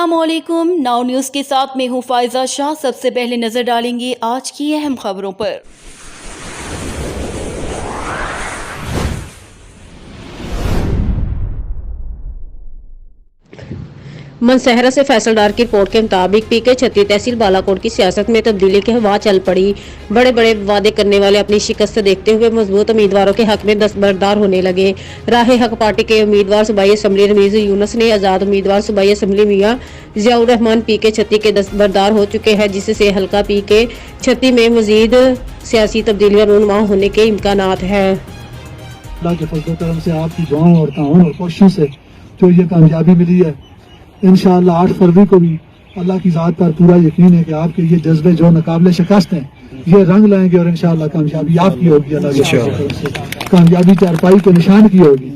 अस्सलाम वालेकुम। Now news के साथ मैं हूँ फायजा शाह। सबसे पहले नजर डालेंगे आज की अहम खबरों पर। मनसहरा से फैसल डार की रिपोर्ट के मुताबिक पीके छतरी तहसील बालाकोट की सियासत में तब्दीली की हवा चल पड़ी। बड़े बड़े वादे करने वाले अपनी शिकस्त देखते हुए मजबूत उम्मीदवारों के हक में दस्तबरदार होने लगे। राह हक पार्टी के उम्मीदवार सूबाई असम्बली रमीज यूनुस ने आज़ाद उम्मीदवार सूबाई असम्बली मियां जियाउर रहमान पीके छतरी के दस्तबरदार हो चुके हैं, जिससे हल्का पीके छतरी में मजीद सियासी तब्दीलियां रूनुमा होने के इम्कानात है। अल्लाह के फजल करम से आपकी दुआओं और ताउन और कोशिशों से जो ये कामयाबी मिली है, इंशाअल्लाह 8 फरवरी को भी अल्लाह की ज़ात पर पूरा यकीन है कि आपके ये जज्बे जो नाकाबिले शिकस्त हैं ये रंग लाएंगे और इंशाअल्लाह कामयाबी आपकी होगी। अल्लाह की तरफ से कामयाबी चारपाई के निशान की होगी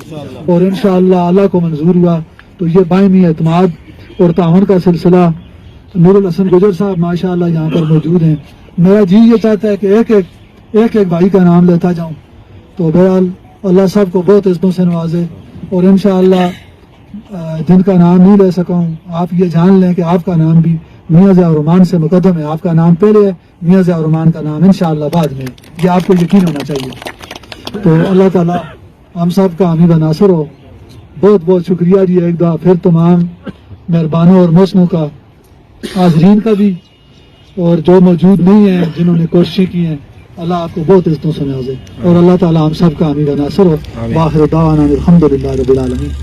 और इंशाअल्लाह अल्लाह को मंजूर हुआ तो ये बायमी एतमाद और ताउन का सिलसिला। नूरुल हसन गुजर साहब माशाअल्लाह यहाँ पर मौजूद हैं। मेरा जी ये चाहता है कि एक एक भाई का नाम लेता जाऊँ, तो बहरहाल अल्लाह सब को बहुत इज़्ज़तों से नवाजे और इंशाअल्लाह जिनका नाम नहीं ले सका हूँ, आप ये जान लें कि आपका नाम भी मियां ज़ियाउर रहमान से मुकद्दम है। आपका नाम पहले है, मियां ज़ियाउर रहमान का नाम इंशाअल्लाह बाद में, ये आपको यकीन होना चाहिए। तो अल्लाह ताला हम सब का हामी बनासर हो। बहुत बहुत शुक्रिया जी एक दफ़ा फिर तमाम मेहरबानों और मौसमों का, हाज़रीन का भी, और जो मौजूद नहीं हैं जिन्होंने कोशिशें की हैं, अल्लाह आपको बहुत इज़्ज़तों से नवाजे और अल्लाह ताला हम सब का हामी बनासर हो। वाखिर दावाना अल्हम्दुलिल्लाहि रब्बिल आलमीन।